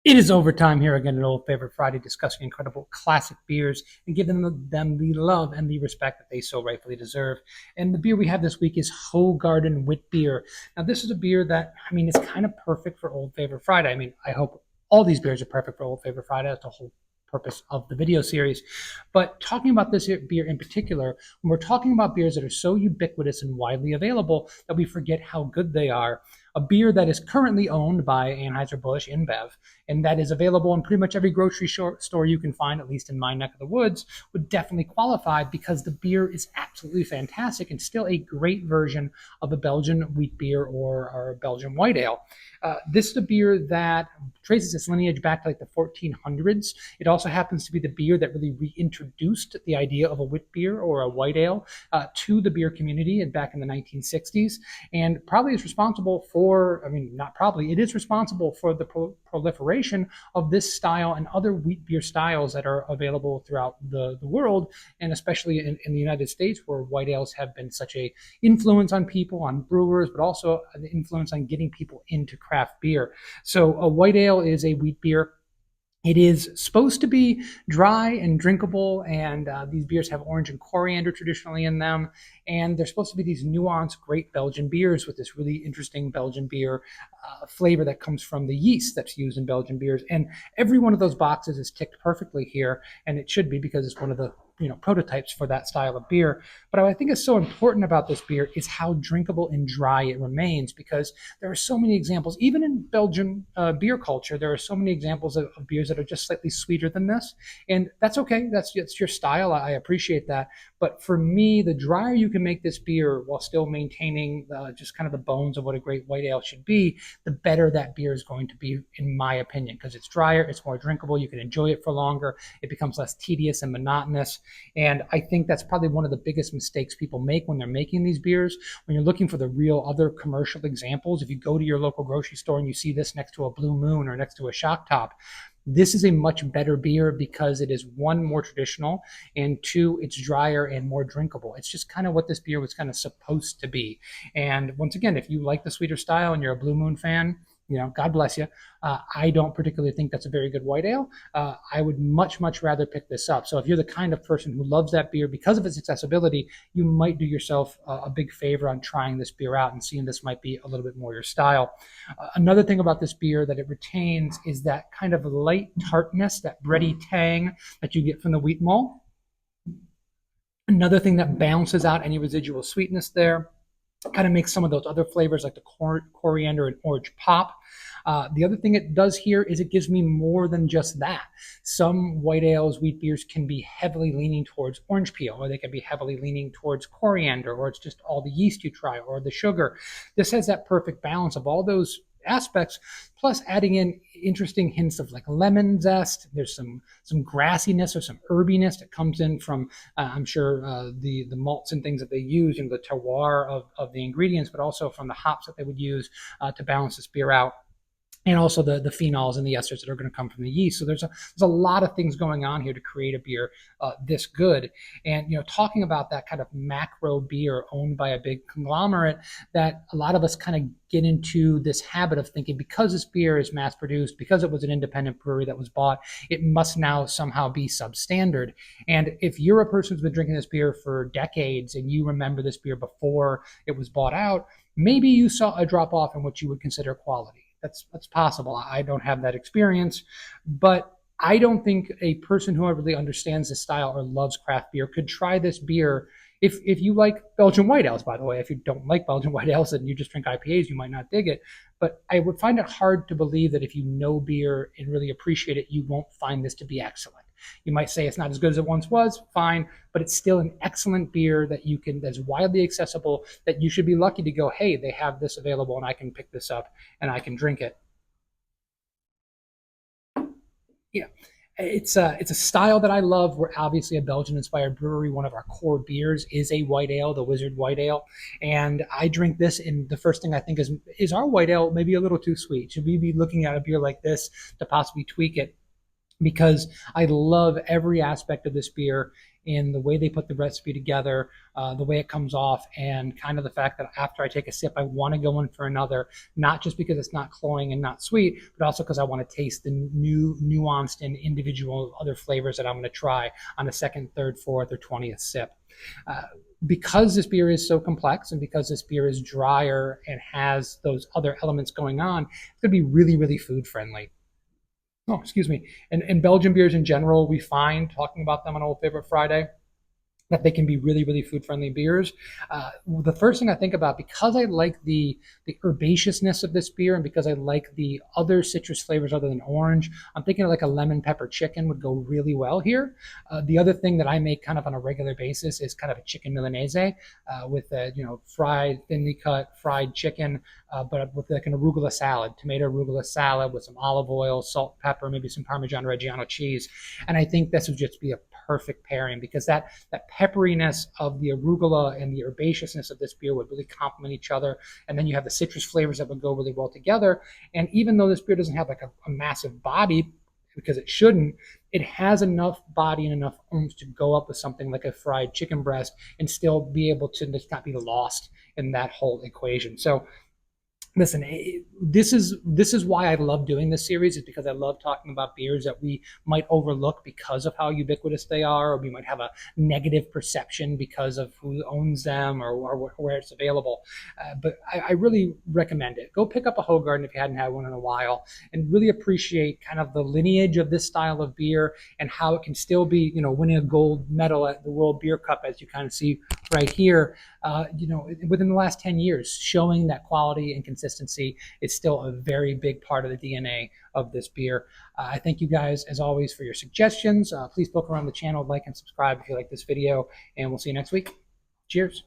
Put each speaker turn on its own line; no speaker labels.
It is overtime here again at Old Favorite Friday, discussing incredible classic beers and giving them the love and the respect that they so rightfully deserve. And the beer we have this week is Hoegaarden Witbier. Now, this is a beer that, I mean, it's kind of perfect for Old Favorite Friday. I mean, I hope all these beers are perfect for Old Favorite Friday. That's the whole purpose of the video series. But talking about this beer in particular, when we're talking about beers that are so ubiquitous and widely available that we forget how good they are, a beer that is currently owned by Anheuser-Busch InBev and that is available in pretty much every grocery store you can find, at least in my neck of the woods, would definitely qualify because the beer is absolutely fantastic and still a great version of a Belgian wheat beer or a Belgian white ale. This is a beer that traces its lineage back to like the 1400s. It also happens to be the beer that really reintroduced the idea of a wit beer or a white ale to the beer community back in the 1960s, and probably is responsible for, I mean, not probably, it is responsible for the proliferation of this style and other wheat beer styles that are available throughout the world, and especially in the United States, where white ales have been such a influence on people, on brewers, but also an influence on getting people into craft beer. So a white ale is a wheat beer. It is supposed to be dry and drinkable, and these beers have orange and coriander traditionally in them. And they're supposed to be these nuanced, great Belgian beers with this really interesting Belgian beer flavor that comes from the yeast that's used in Belgian beers. And every one of those boxes is ticked perfectly here, and it should be because it's one of the prototypes for that style of beer. But what I think is so important about this beer is how drinkable and dry it remains, because there are so many examples, even in Belgian beer culture, there are so many examples of beers that are just slightly sweeter than this. And that's okay. That's your style. I appreciate that. But for me, the drier you can make this beer while still maintaining just kind of the bones of what a great white ale should be, the better that beer is going to be, in my opinion, because it's drier, it's more drinkable, you can enjoy it for longer, it becomes less tedious and monotonous. And I think that's probably one of the biggest mistakes people make when they're making these beers. When you're looking for the real other commercial examples, if you go to your local grocery store and you see this next to a Blue Moon or next to a Shock Top, this is a much better beer because it is, one, more traditional, and two, it's drier and more drinkable. It's just kind of what this beer was kind of supposed to be. And once again, if you like the sweeter style and you're a Blue Moon fan, God bless you. I don't particularly think that's a very good white ale. I would much, much rather pick this up. So if you're the kind of person who loves that beer because of its accessibility, you might do yourself a big favor on trying this beer out and seeing this might be a little bit more your style. Another thing about this beer that it retains is that kind of light tartness, that bready tang that you get from the wheat malt. Another thing that balances out any residual sweetness there, kind of makes some of those other flavors like the coriander and orange pop. The other thing it does here is it gives me more than just that. Some white ales, wheat beers can be heavily leaning towards orange peel, or they can be heavily leaning towards coriander, or it's just all the yeast you try, or the sugar. This has that perfect balance of all those aspects, plus adding in interesting hints of like lemon zest. There's some grassiness or some herbiness that comes in from I'm sure the malts and things that they use, the terroir of the ingredients, but also from the hops that they would use to balance this beer out, and also the phenols and the esters that are going to come from the yeast. So there's a lot of things going on here to create a beer this good. And talking about that kind of macro beer owned by a big conglomerate, that a lot of us kind of get into this habit of thinking because this beer is mass produced, because it was an independent brewery that was bought, it must now somehow be substandard. And if you're a person who's been drinking this beer for decades and you remember this beer before it was bought out, maybe you saw a drop off in what you would consider quality. That's possible. I don't have that experience, but I don't think a person who really understands the style or loves craft beer could try this beer. If you like Belgian white ales, by the way, if you don't like Belgian white ales and you just drink IPAs, you might not dig it. But I would find it hard to believe that if you know beer and really appreciate it, you won't find this to be excellent. You might say it's not as good as it once was, fine, but it's still an excellent beer that's widely accessible, that you should be lucky to go, hey, they have this available and I can pick this up and I can drink it. Yeah. It's a style that I love. We're obviously a Belgian-inspired brewery. One of our core beers is a white ale, the Wizard White Ale, and I drink this. And the first thing I think is our white ale maybe a little too sweet? Should we be looking at a beer like this to possibly tweak it? because I love every aspect of this beer in the way they put the recipe together, the way it comes off, and kind of the fact that after I take a sip, I want to go in for another, not just because it's not cloying and not sweet, but also because I want to taste the new, nuanced, and individual other flavors that I'm going to try on the second, third, fourth, or 20th sip. Uh, because this beer is so complex and because this beer is drier and has those other elements going on, it's going to be really, really food friendly. Oh, excuse me. And Belgian beers in general, we find, talking about them on Old Favorite Friday, that they can be really, really food friendly beers. The first thing I think about, because I like the herbaceousness of this beer and because I like the other citrus flavors other than orange, I'm thinking like a lemon pepper chicken would go really well here. The other thing that I make kind of on a regular basis is kind of a chicken milanese with a, fried, thinly cut fried chicken, but with like an arugula salad, tomato arugula salad with some olive oil, salt, pepper, maybe some Parmesan Reggiano cheese. And I think this would just be a perfect pairing because that pepperiness of the arugula and the herbaceousness of this beer would really complement each other. And then you have the citrus flavors that would go really well together. And even though this beer doesn't have like a massive body, because it shouldn't, it has enough body and enough oomph to go up with something like a fried chicken breast and still be able to just not be lost in that whole equation. So listen, this is why I love doing this series, is because I love talking about beers that we might overlook because of how ubiquitous they are, or we might have a negative perception because of who owns them or where it's available. But I really recommend it. Go pick up a Hoegaarden if you hadn't had one in a while, and really appreciate kind of the lineage of this style of beer and how it can still be, winning a gold medal at the World Beer Cup, as you kind of see right here. Within the last 10 years, showing that quality and consistency is still a very big part of the DNA of this beer. I thank you guys, as always, for your suggestions. Please poke around the channel, like and subscribe if you like this video, and we'll see you next week. Cheers.